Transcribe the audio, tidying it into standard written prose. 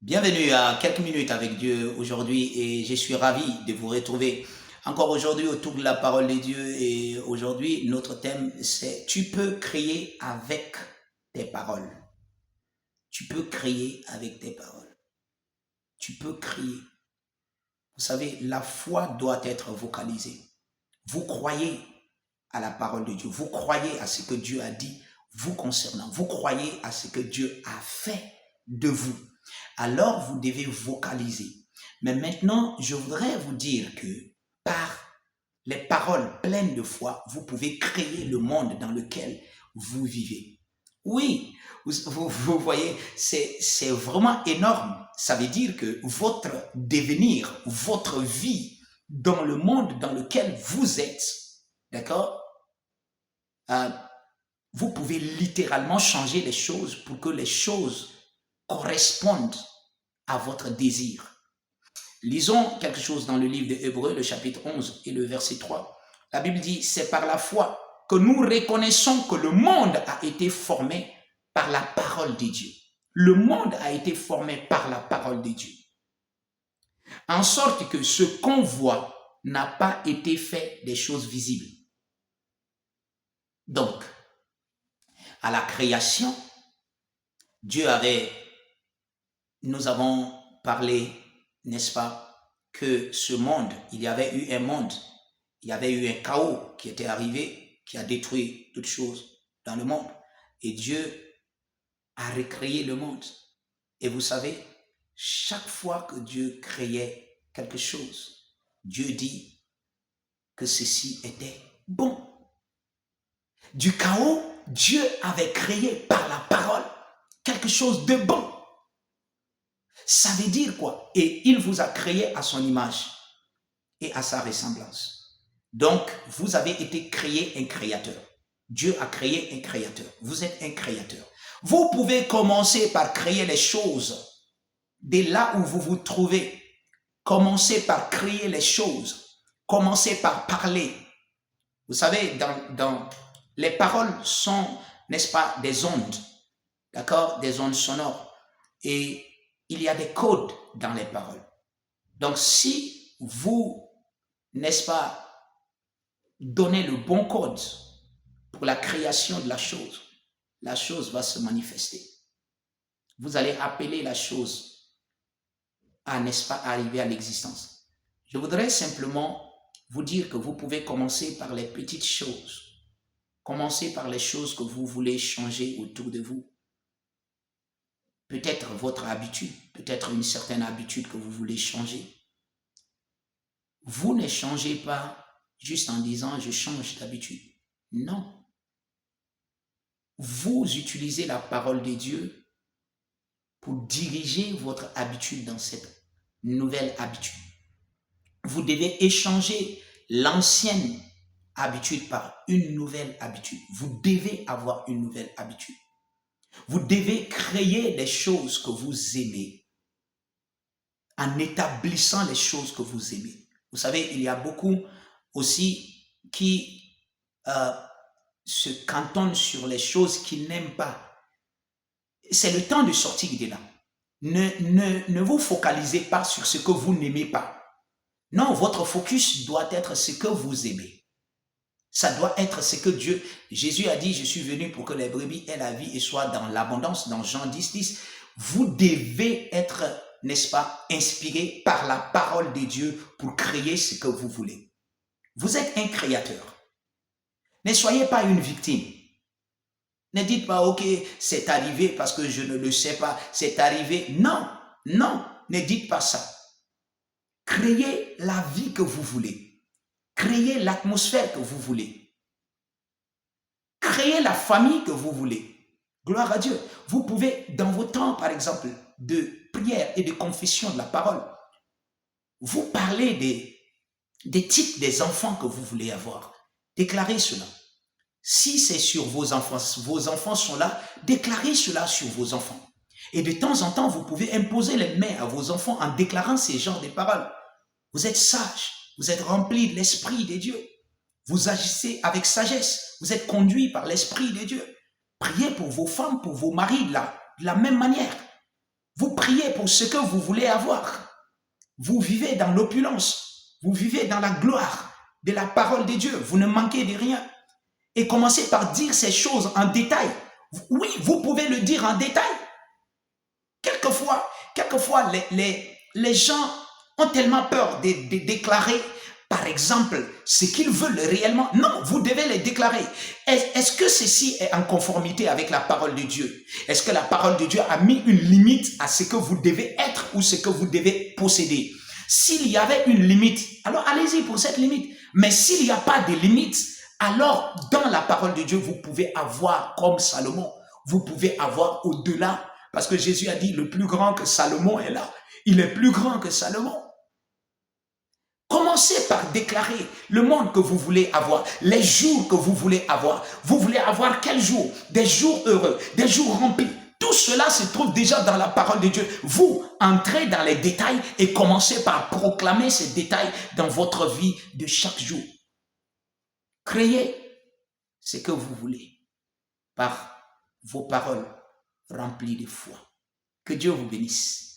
Bienvenue à quelques minutes avec Dieu aujourd'hui et je suis ravi de vous retrouver encore aujourd'hui autour de la parole de Dieu et aujourd'hui notre thème c'est tu peux créer avec tes paroles. Tu peux créer avec tes paroles. Tu peux créer. Vous savez, la foi doit être vocalisée. Vous croyez à la parole de Dieu. Vous croyez à ce que Dieu a dit vous concernant. Vous croyez à ce que Dieu a fait de vous. Alors vous devez vocaliser. Mais maintenant, je voudrais vous dire que par les paroles pleines de foi, vous pouvez créer le monde dans lequel vous vivez. Oui, vous voyez, c'est vraiment énorme. Ça veut dire que votre devenir, votre vie dans le monde dans lequel vous êtes, d'accord, euh, vous pouvez littéralement changer les choses pour que les choses correspondent à votre désir. Lisons quelque chose dans le livre des Hébreux, le chapitre 11 et le verset 3. La Bible dit, c'est par la foi que nous reconnaissons que le monde a été formé par la parole de Dieu. Le monde a été formé par la parole de Dieu. En sorte que ce qu'on voit n'a pas été fait des choses visibles. Donc, à la création, nous avons parlé, n'est-ce pas, que ce monde, il y avait eu un monde, il y avait eu un chaos qui était arrivé, qui a détruit toutes choses dans le monde. Et Dieu a recréé le monde. Et vous savez, chaque fois que Dieu créait quelque chose, Dieu dit que ceci était bon. Du chaos, Dieu avait créé par la parole quelque chose de bon. Ça veut dire quoi? Et il vous a créé à son image et à sa ressemblance. Donc, vous avez été créé un créateur. Dieu a créé un créateur. Vous êtes un créateur. Vous pouvez commencer par créer les choses de là où vous vous trouvez. Commencez par créer les choses. Commencez par parler. Vous savez, les paroles sont, n'est-ce pas, des ondes. D'accord? Des ondes sonores. Et il y a des codes dans les paroles. Donc, si vous, n'est-ce pas, donnez le bon code pour la création de la chose va se manifester. Vous allez appeler la chose à, n'est-ce pas, arriver à l'existence. Je voudrais simplement vous dire que vous pouvez commencer par les petites choses. Commencez par les choses que vous voulez changer autour de vous. Peut-être votre habitude, peut-être une certaine habitude que vous voulez changer. Vous ne changez pas juste en disant « je change d'habitude ». Non. Vous utilisez la parole de Dieu pour diriger votre habitude dans cette nouvelle habitude. Vous devez échanger l'ancienne habitude par une nouvelle habitude. Vous devez avoir une nouvelle habitude. Vous devez créer les choses que vous aimez en établissant les choses que vous aimez. Vous savez, il y a beaucoup aussi qui se cantonnent sur les choses qu'ils n'aiment pas. C'est le temps de sortir de là. Ne vous focalisez pas sur ce que vous n'aimez pas. Non, votre focus doit être ce que vous aimez. Ça doit être ce que Jésus a dit, je suis venu pour que les brebis aient la vie et soient dans l'abondance, dans Jean 10, 10. Vous devez être, n'est-ce pas, inspiré par la parole de Dieu pour créer ce que vous voulez. Vous êtes un créateur. Ne soyez pas une victime. Ne dites pas, ok, c'est arrivé parce que je ne le sais pas, c'est arrivé. Non, non, ne dites pas ça. Créez la vie que vous voulez. Créez l'atmosphère que vous voulez. Créez la famille que vous voulez. Gloire à Dieu. Vous pouvez, dans vos temps, par exemple, de prière et de confession de la parole, vous parlez des types des enfants que vous voulez avoir. Déclarez cela. Si c'est sur vos enfants sont là, déclarez cela sur vos enfants. Et de temps en temps, vous pouvez imposer les mains à vos enfants en déclarant ces genres de paroles. Vous êtes sages, vous êtes remplis de l'Esprit de Dieu. Vous agissez avec sagesse, vous êtes conduits par l'Esprit de Dieu. Priez pour vos femmes, pour vos maris de la même manière. Vous priez priez pour ce que vous voulez avoir. Vous vivez dans l'opulence, vous vivez dans la gloire de la parole de Dieu, vous ne manquez de rien. Et commencez par dire ces choses en détail. Oui, vous pouvez le dire en détail. Quelquefois les gens ont tellement peur de déclarer, par exemple, ce qu'ils veulent réellement. Non, vous devez les déclarer. Est-ce que ceci est en conformité avec la parole de Dieu? Est-ce que la parole de Dieu a mis une limite à ce que vous devez être ou ce que vous devez posséder? S'il y avait une limite, alors allez-y pour cette limite. Mais s'il n'y a pas de limite, alors dans la parole de Dieu, vous pouvez avoir comme Salomon. Vous pouvez avoir au-delà. Parce que Jésus a dit, le plus grand que Salomon est là. Il est plus grand que Salomon. Commencez par déclarer le monde que vous voulez avoir, les jours que vous voulez avoir. Vous voulez avoir quel jour? Des jours heureux, des jours remplis. Tout cela se trouve déjà dans la parole de Dieu. Vous entrez dans les détails et commencez par proclamer ces détails dans votre vie de chaque jour. Créez ce que vous voulez par vos paroles remplies de foi. Que Dieu vous bénisse.